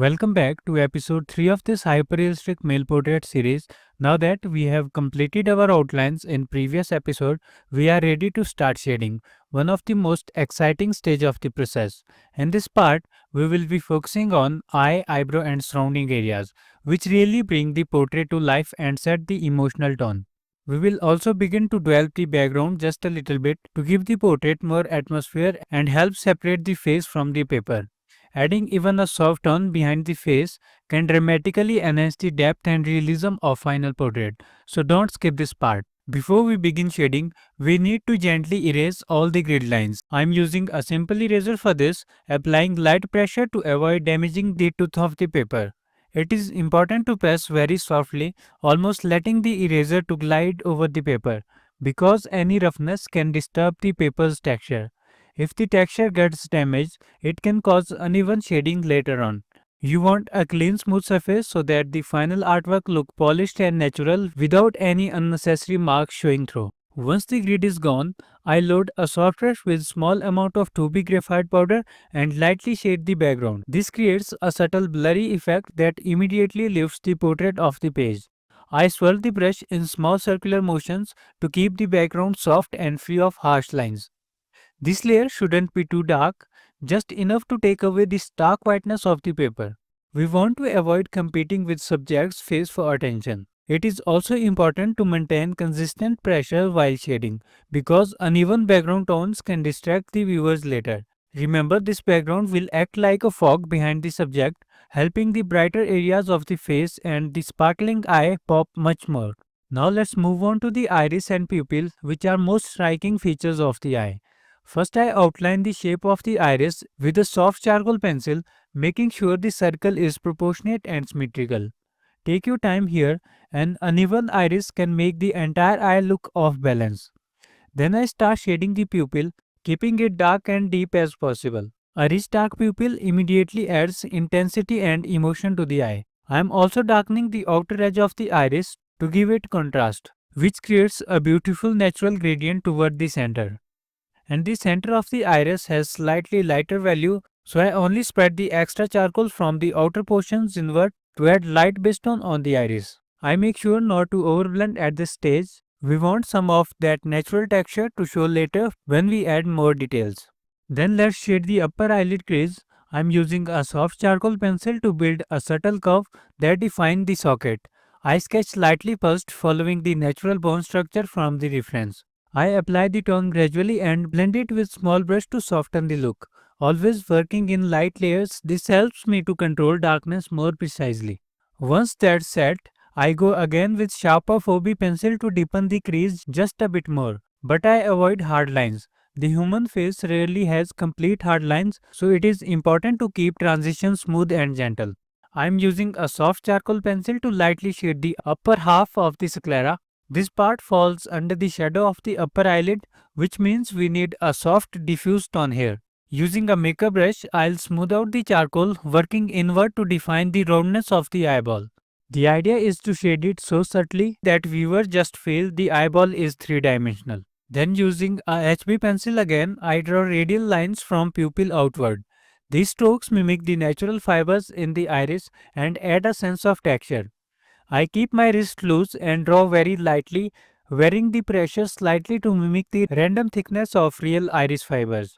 Welcome back to episode 3 of this hyperrealistic male portrait series. Now that we have completed our outlines in previous episode, we are ready to start shading, one of the most exciting stage of the process. In this part, we will be focusing on eye, eyebrow and surrounding areas, which really bring the portrait to life and set the emotional tone. We will also begin to develop the background just a little bit to give the portrait more atmosphere and help separate the face from the paper. Adding even a soft tone behind the face can dramatically enhance the depth and realism of final portrait. So don't skip this part. Before we begin shading, we need to gently erase all the grid lines. I'm using a simple eraser for this, applying light pressure to avoid damaging the tooth of the paper. It is important to press very softly, almost letting the eraser to glide over the paper, because any roughness can disturb the paper's texture. If the texture gets damaged, it can cause uneven shading later on. You want a clean smooth surface so that the final artwork look polished and natural without any unnecessary marks showing through. Once the grid is gone, I load a soft brush with small amount of 2B graphite powder and lightly shade the background. This creates a subtle blurry effect that immediately lifts the portrait off the page. I swirl the brush in small circular motions to keep the background soft and free of harsh lines. This layer shouldn't be too dark, just enough to take away the stark whiteness of the paper. We want to avoid competing with subject's face for attention. It is also important to maintain consistent pressure while shading, because uneven background tones can distract the viewers later. Remember, this background will act like a fog behind the subject, helping the brighter areas of the face and the sparkling eye pop much more. Now let's move on to the iris and pupil, which are most striking features of the eye. First, I outline the shape of the iris with a soft charcoal pencil, making sure the circle is proportionate and symmetrical. Take your time here, an uneven iris can make the entire eye look off balance. Then I start shading the pupil, keeping it dark and deep as possible. A rich dark pupil immediately adds intensity and emotion to the eye. I am also darkening the outer edge of the iris to give it contrast, which creates a beautiful natural gradient toward the center. And the center of the iris has slightly lighter value, so I only spread the extra charcoal from the outer portions inward to add light based on the iris. I make sure not to overblend at this stage. We want some of that natural texture to show later when we add more details. Then let's shade the upper eyelid crease. I'm using a soft charcoal pencil to build a subtle curve that defines the socket. I sketch lightly first, following the natural bone structure from the reference. I apply the tone gradually and blend it with small brush to soften the look. Always working in light layers, this helps me to control darkness more precisely. Once that's set, I go again with sharper 4B pencil to deepen the crease just a bit more. But I avoid hard lines. The human face rarely has complete hard lines, so it is important to keep transitions smooth and gentle. I am using a soft charcoal pencil to lightly shade the upper half of the sclera. This part falls under the shadow of the upper eyelid, which means we need a soft diffuse tone here. Using a makeup brush, I'll smooth out the charcoal, working inward to define the roundness of the eyeball. The idea is to shade it so subtly that viewers just feel the eyeball is three-dimensional. Then using a HB pencil again, I draw radial lines from pupil outward. These strokes mimic the natural fibers in the iris and add a sense of texture. I keep my wrist loose and draw very lightly, varying the pressure slightly to mimic the random thickness of real iris fibers.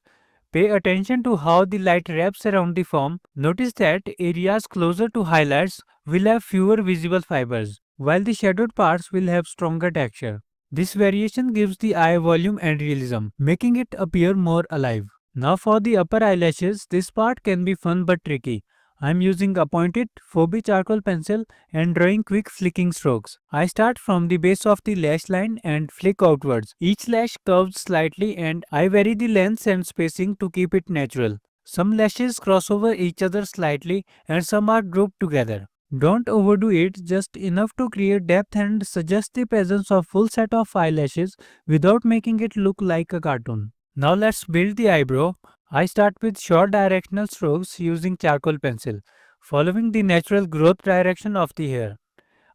Pay attention to how the light wraps around the form. Notice that areas closer to highlights will have fewer visible fibers, while the shadowed parts will have stronger texture. This variation gives the eye volume and realism, making it appear more alive. Now for the upper eyelashes, this part can be fun but tricky. I am using a pointed 4B charcoal pencil and drawing quick flicking strokes. I start from the base of the lash line and flick outwards. Each lash curves slightly and I vary the length and spacing to keep it natural. Some lashes cross over each other slightly and some are grouped together. Don't overdo it, just enough to create depth and suggest the presence of full set of eyelashes without making it look like a cartoon. Now let's build the eyebrow. I start with short directional strokes using charcoal pencil, following the natural growth direction of the hair.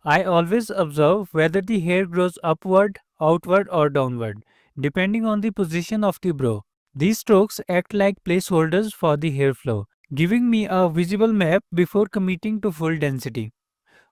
I always observe whether the hair grows upward, outward or downward, depending on the position of the brow. These strokes act like placeholders for the hair flow, giving me a visible map before committing to full density.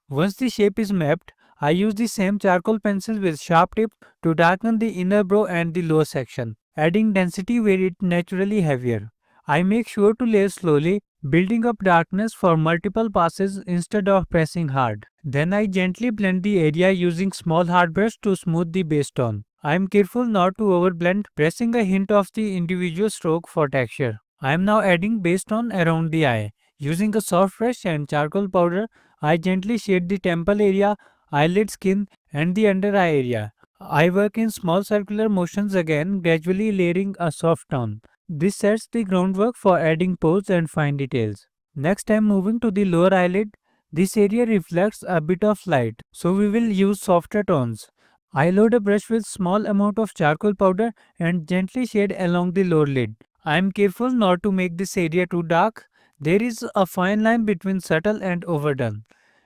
Once the shape is mapped, I use the same charcoal pencil with sharp tip to darken the inner brow and the lower section, adding density where it naturally heavier. I make sure to layer slowly, building up darkness for multiple passes instead of pressing hard. Then I gently blend the area using small hard brush to smooth the base tone. I am careful not to overblend, pressing a hint of the individual stroke for texture. I am now adding base tone around the eye. Using a soft brush and charcoal powder, I gently shade the temple area, eyelid skin, and the under eye area. I work in small circular motions again, gradually layering a soft tone. This sets the groundwork for adding pose and fine details. Next, I am moving to the lower eyelid. This area reflects a bit of light, so we will use softer tones. I load a brush with small amount of charcoal powder and gently shade along the lower lid. I am careful not to make this area too dark. There is a fine line between subtle and overdone.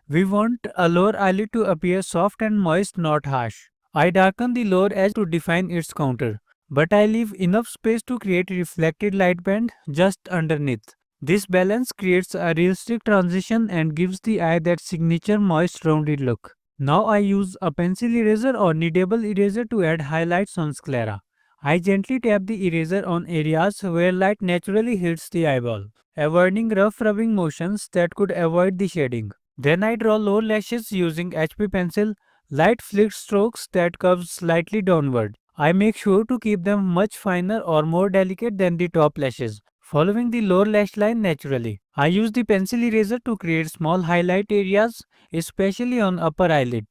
We want a lower eyelid to appear soft and moist, not harsh. I darken the lower edge to define its contour, but I leave enough space to create a reflected light band just underneath. This balance creates a realistic transition and gives the eye that signature moist rounded look. Now I use a pencil eraser or kneadable eraser to add highlights on sclera. I gently tap the eraser on areas where light naturally hits the eyeball, avoiding rough rubbing motions that could avoid the shading. Then I draw lower lashes using HB pencil, light flicked strokes that curve slightly downward. I make sure to keep them much finer or more delicate than the top lashes, following the lower lash line naturally. I use the pencil eraser to create small highlight areas, especially on upper eyelid,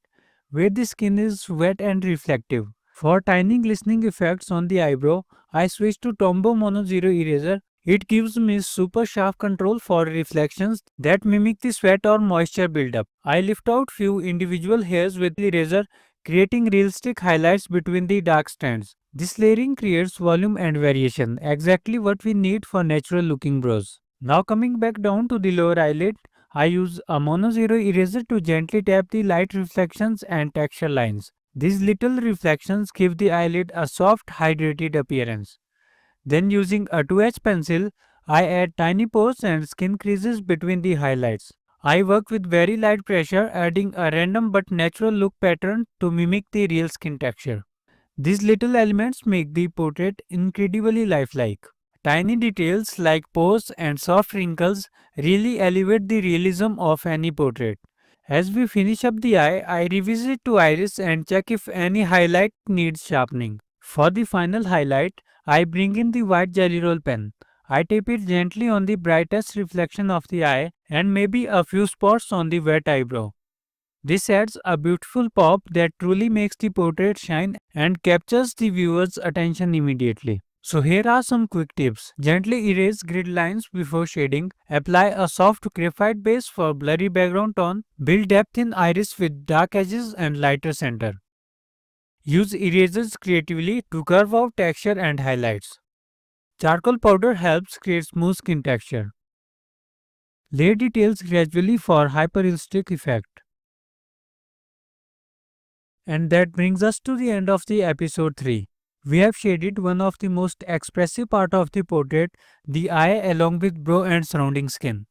where the skin is wet and reflective. For tiny glistening effects on the eyebrow, I switch to Tombow Mono Zero eraser. It gives me super sharp control for reflections that mimic the sweat or moisture buildup. I lift out few individual hairs with the razor, creating realistic highlights between the dark strands. This layering creates volume and variation, exactly what we need for natural looking brows. Now coming back down to the lower eyelid, I use a Mono Zero eraser to gently tap the light reflections and texture lines. These little reflections give the eyelid a soft, hydrated appearance. Then using a 2H pencil, I add tiny pores and skin creases between the highlights. I work with very light pressure, adding a random but natural look pattern to mimic the real skin texture. These little elements make the portrait incredibly lifelike. Tiny details like pores and soft wrinkles really elevate the realism of any portrait. As we finish up the eye, I revisit to iris and check if any highlight needs sharpening. For the final highlight, I bring in the white jelly roll pen. I tap it gently on the brightest reflection of the eye and maybe a few spots on the wet eyebrow. This adds a beautiful pop that truly makes the portrait shine and captures the viewer's attention immediately. So here are some quick tips. Gently erase grid lines before shading. Apply a soft graphite base for blurry background tone. Build depth in iris with dark edges and lighter center. Use erasers creatively to curve out texture and highlights. Charcoal powder helps create smooth skin texture. Lay details gradually for hyperrealistic effect. And that brings us to the end of the episode 3. We have shaded one of the most expressive part of the portrait, the eye along with brow and surrounding skin.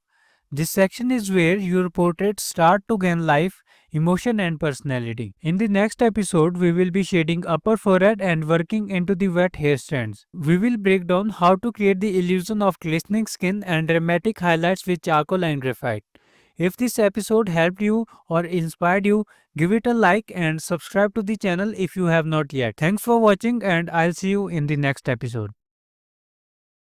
This section is where your portraits start to gain life, emotion and personality. In the next episode, we will be shading upper forehead and working into the wet hair strands. We will break down how to create the illusion of glistening skin and dramatic highlights with charcoal and graphite. If this episode helped you or inspired you, give it a like and subscribe to the channel if you have not yet. Thanks for watching and I'll see you in the next episode.